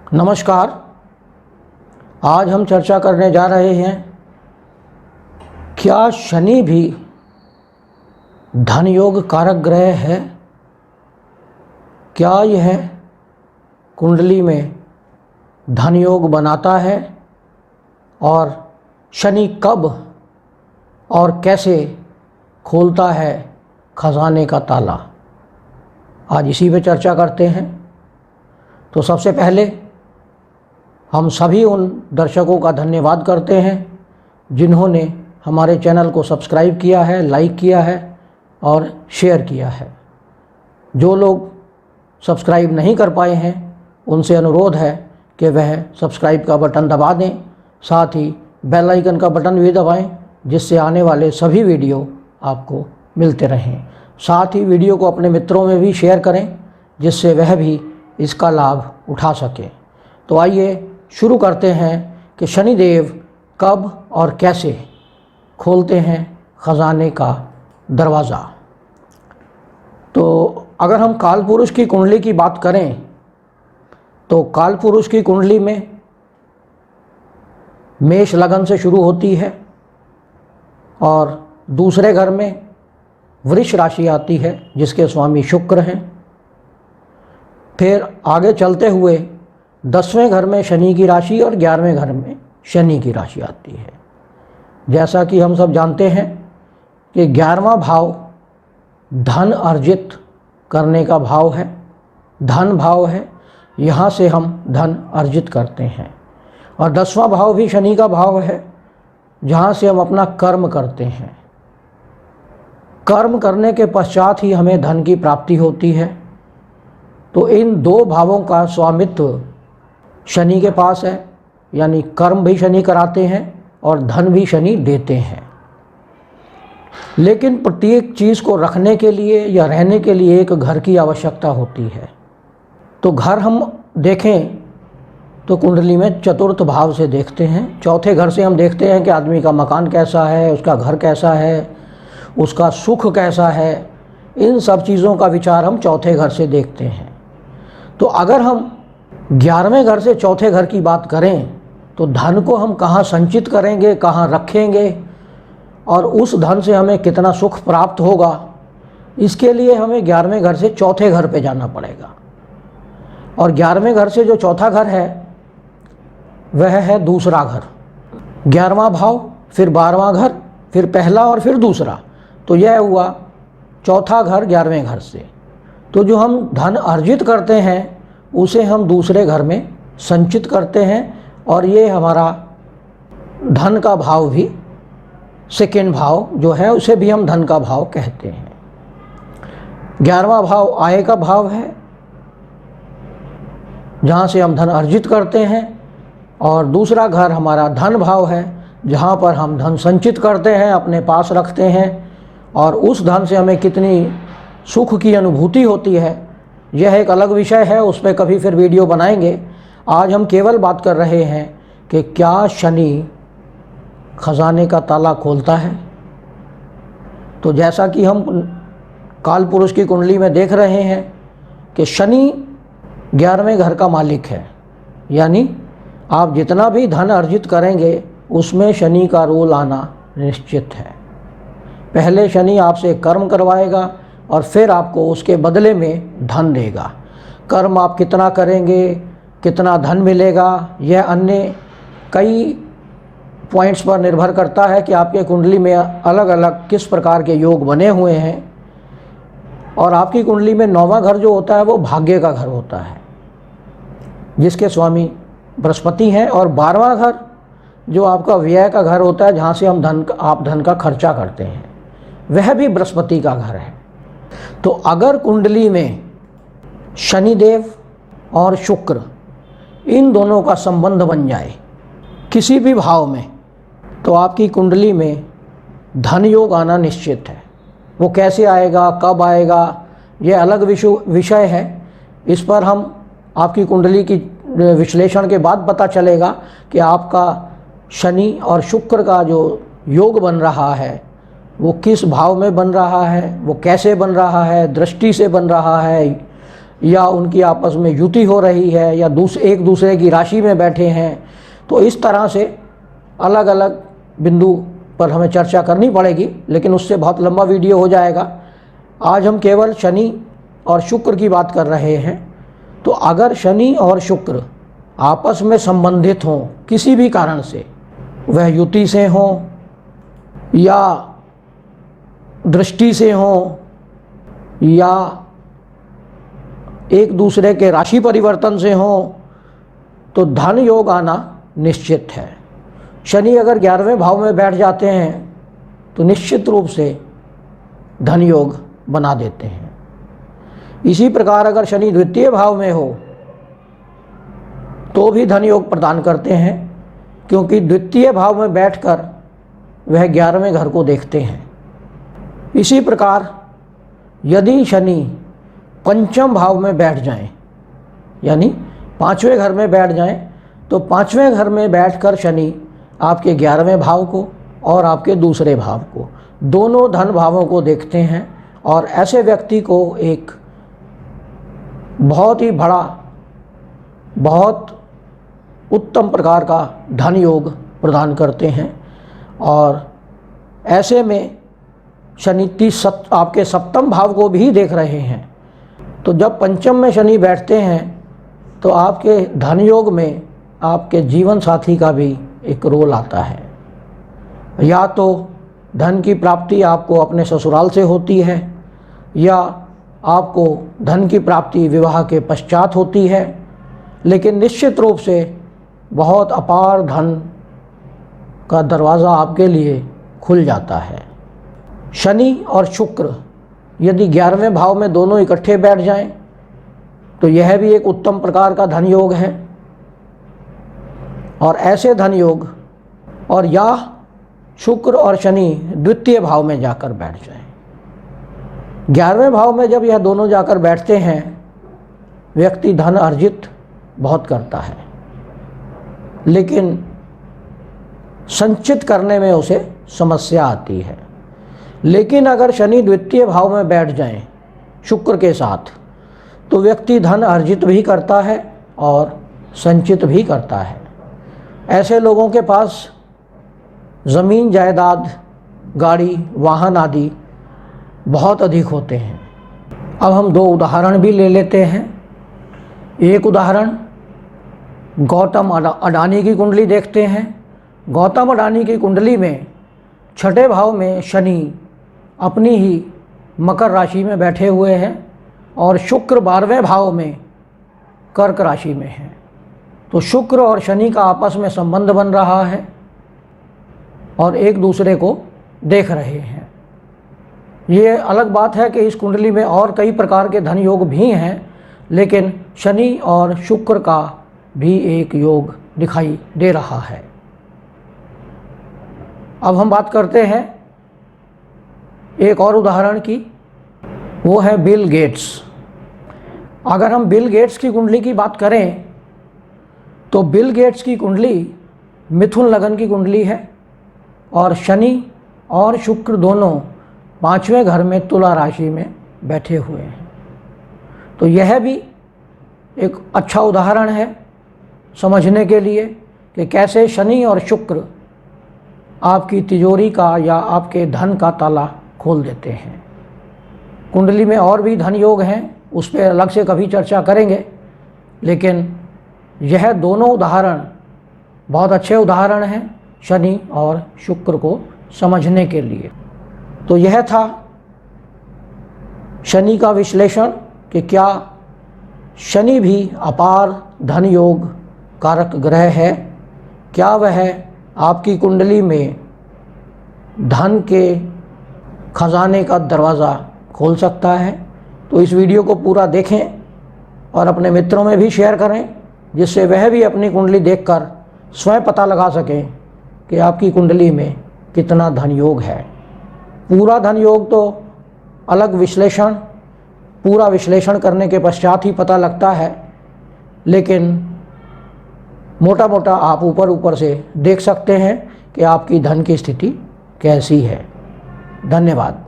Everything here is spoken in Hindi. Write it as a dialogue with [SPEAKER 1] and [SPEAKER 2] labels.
[SPEAKER 1] नमस्कार। आज हम चर्चा करने जा रहे हैं, क्या शनि भी धन योग कारक ग्रह है? क्या यह कुंडली में धन योग बनाता है? और शनि कब और कैसे खोलता है खजाने का ताला? आज इसी पे चर्चा करते हैं। तो सबसे पहले हम सभी उन दर्शकों का धन्यवाद करते हैं जिन्होंने हमारे चैनल को सब्सक्राइब किया है, लाइक किया है और शेयर किया है। जो लोग सब्सक्राइब नहीं कर पाए हैं उनसे अनुरोध है कि वह सब्सक्राइब का बटन दबा दें, साथ ही बेल आइकन का बटन भी दबाएं, जिससे आने वाले सभी वीडियो आपको मिलते रहें। साथ ही वीडियो को अपने मित्रों में भी शेयर करें, जिससे वह भी इसका लाभ उठा सकें। तो आइए शुरू करते हैं कि शनिदेव कब और कैसे खोलते हैं खजाने का दरवाज़ा। तो अगर हम काल पुरुष की कुंडली की बात करें तो काल पुरुष की कुंडली में मेष लगन से शुरू होती है और दूसरे घर में वृष राशि आती है जिसके स्वामी शुक्र हैं। फिर आगे चलते हुए 10वें घर में शनि की राशि और 11वें घर में शनि की राशि आती है। जैसा कि हम सब जानते हैं कि 11वां भाव धन अर्जित करने का भाव है, धन भाव है, यहाँ से हम धन अर्जित करते हैं। और 10वां भाव भी शनि का भाव है, जहाँ से हम अपना कर्म करते हैं। कर्म करने के पश्चात ही हमें धन की प्राप्ति होती है। तो इन दो भावों का स्वामित्व शनि के पास है, यानी कर्म भी शनि कराते हैं और धन भी शनि देते हैं। लेकिन प्रत्येक चीज़ को रखने के लिए या रहने के लिए एक घर की आवश्यकता होती है। तो घर हम देखें तो कुंडली में चतुर्थ भाव से देखते हैं। चौथे घर से हम देखते हैं कि आदमी का मकान कैसा है, उसका घर कैसा है, उसका सुख कैसा है। इन सब चीज़ों का विचार हम चौथे घर से देखते हैं। तो अगर हम 11वें घर से चौथे घर की बात करें तो धन को हम कहाँ संचित करेंगे, कहाँ रखेंगे और उस धन से हमें कितना सुख प्राप्त होगा, इसके लिए हमें 11वें घर से चौथे घर पे जाना पड़ेगा। और 11वें घर से जो चौथा घर है वह है दूसरा घर। 11वां भाव, फिर 12वां घर, फिर पहला और फिर दूसरा। तो यह हुआ चौथा घर 11वें घर से। तो जो हम धन अर्जित करते हैं उसे हम दूसरे घर में संचित करते हैं और ये हमारा धन का भाव भी, सेकेंड भाव जो है उसे भी हम धन का भाव कहते हैं। 11वां भाव आय का भाव है, जहाँ से हम धन अर्जित करते हैं। और दूसरा घर हमारा धन भाव है, जहाँ पर हम धन संचित करते हैं, अपने पास रखते हैं। और उस धन से हमें कितनी सुख की अनुभूति होती है यह एक अलग विषय है, उस पर कभी फिर वीडियो बनाएंगे। आज हम केवल बात कर रहे हैं कि क्या शनि खजाने का ताला खोलता है। तो जैसा कि हम काल पुरुष की कुंडली में देख रहे हैं कि शनि 11वें घर का मालिक है, यानी आप जितना भी धन अर्जित करेंगे उसमें शनि का रोल आना निश्चित है। पहले शनि आपसे कर्म करवाएगा और फिर आपको उसके बदले में धन देगा। कर्म आप कितना करेंगे, कितना धन मिलेगा, यह अन्य कई पॉइंट्स पर निर्भर करता है कि आपके कुंडली में अलग अलग किस प्रकार के योग बने हुए हैं। और आपकी कुंडली में 9वां घर जो होता है वो भाग्य का घर होता है, जिसके स्वामी बृहस्पति हैं। और 12वां घर जो आपका व्यय का घर होता है, जहाँ से हम आप धन का खर्चा करते हैं, वह भी बृहस्पति का घर है। तो अगर कुंडली में शनिदेव और शुक्र इन दोनों का संबंध बन जाए किसी भी भाव में, तो आपकी कुंडली में धन योग आना निश्चित है। वो कैसे आएगा, कब आएगा, यह अलग विषय है। इस पर हम आपकी कुंडली की विश्लेषण के बाद पता चलेगा कि आपका शनि और शुक्र का जो योग बन रहा है वो किस भाव में बन रहा है, वो कैसे बन रहा है, दृष्टि से बन रहा है या उनकी आपस में युति हो रही है या एक दूसरे की राशि में बैठे हैं। तो इस तरह से अलग अलग बिंदु पर हमें चर्चा करनी पड़ेगी, लेकिन उससे बहुत लंबा वीडियो हो जाएगा। आज हम केवल शनि और शुक्र की बात कर रहे हैं। तो अगर शनि और शुक्र आपस में संबंधित हों किसी भी कारण से, वह युति से हों या दृष्टि से हों या एक दूसरे के राशि परिवर्तन से हों, तो धन योग आना निश्चित है। शनि अगर 11वें भाव में बैठ जाते हैं तो निश्चित रूप से धन योग बना देते हैं। इसी प्रकार अगर शनि द्वितीय भाव में हो तो भी धन योग प्रदान करते हैं, क्योंकि द्वितीय भाव में बैठकर वह 11वें घर को देखते हैं। इसी प्रकार यदि शनि पंचम भाव में बैठ जाएं, यानी 5वें घर में बैठ जाएं, तो 5वें घर में बैठकर शनि आपके 11वें भाव को और आपके दूसरे भाव को, दोनों धन भावों को देखते हैं और ऐसे व्यक्ति को एक बहुत ही बड़ा, बहुत उत्तम प्रकार का धन योग प्रदान करते हैं। और ऐसे में शनि आपके सप्तम भाव को भी देख रहे हैं। तो जब पंचम में शनि बैठते हैं तो आपके धन योग में आपके जीवन साथी का भी एक रोल आता है। या तो धन की प्राप्ति आपको अपने ससुराल से होती है या आपको धन की प्राप्ति विवाह के पश्चात होती है, लेकिन निश्चित रूप से बहुत अपार धन का दरवाज़ा आपके लिए खुल जाता है। शनि और शुक्र यदि 11वें भाव में दोनों इकट्ठे बैठ जाएं तो यह भी एक उत्तम प्रकार का धन योग है। और ऐसे धन योग, और या शुक्र और शनि द्वितीय भाव में जाकर बैठ जाएं। 11वें भाव में जब यह दोनों जाकर बैठते हैं, व्यक्ति धन अर्जित बहुत करता है, लेकिन संचित करने में उसे समस्या आती है। लेकिन अगर शनि द्वितीय भाव में बैठ जाएं शुक्र के साथ, तो व्यक्ति धन अर्जित भी करता है और संचित भी करता है। ऐसे लोगों के पास ज़मीन जायदाद, गाड़ी, वाहन आदि बहुत अधिक होते हैं। अब हम दो उदाहरण भी ले लेते हैं। एक उदाहरण गौतम अडानी की कुंडली देखते हैं। गौतम अडानी की कुंडली में छठे भाव में शनि अपनी ही मकर राशि में बैठे हुए हैं और शुक्र 12वें भाव में कर्क राशि में है। तो शुक्र और शनि का आपस में संबंध बन रहा है और एक दूसरे को देख रहे हैं। ये अलग बात है कि इस कुंडली में और कई प्रकार के धन योग भी हैं, लेकिन शनि और शुक्र का भी एक योग दिखाई दे रहा है। अब हम बात करते हैं एक और उदाहरण की, वो है बिल गेट्स। अगर हम बिल गेट्स की कुंडली की बात करें तो बिल गेट्स की कुंडली मिथुन लगन की कुंडली है और शनि और शुक्र दोनों 5वें घर में तुला राशि में बैठे हुए हैं। तो यह भी एक अच्छा उदाहरण है समझने के लिए कि कैसे शनि और शुक्र आपकी तिजोरी का या आपके धन का ताला खोल देते हैं। कुंडली में और भी धन योग हैं, उस पर अलग से कभी चर्चा करेंगे, लेकिन यह दोनों उदाहरण बहुत अच्छे उदाहरण हैं शनि और शुक्र को समझने के लिए। तो यह था शनि का विश्लेषण कि क्या शनि भी अपार धन योग कारक ग्रह है, क्या वह आपकी कुंडली में धन के खजाने का दरवाज़ा खोल सकता है। तो इस वीडियो को पूरा देखें और अपने मित्रों में भी शेयर करें, जिससे वह भी अपनी कुंडली देखकर स्वयं पता लगा सकें कि आपकी कुंडली में कितना धन योग है। पूरा धन योग तो अलग विश्लेषण, पूरा विश्लेषण करने के पश्चात ही पता लगता है, लेकिन मोटा मोटा आप ऊपर ऊपर से देख सकते हैं कि आपकी धन की स्थिति कैसी है। धन्यवाद।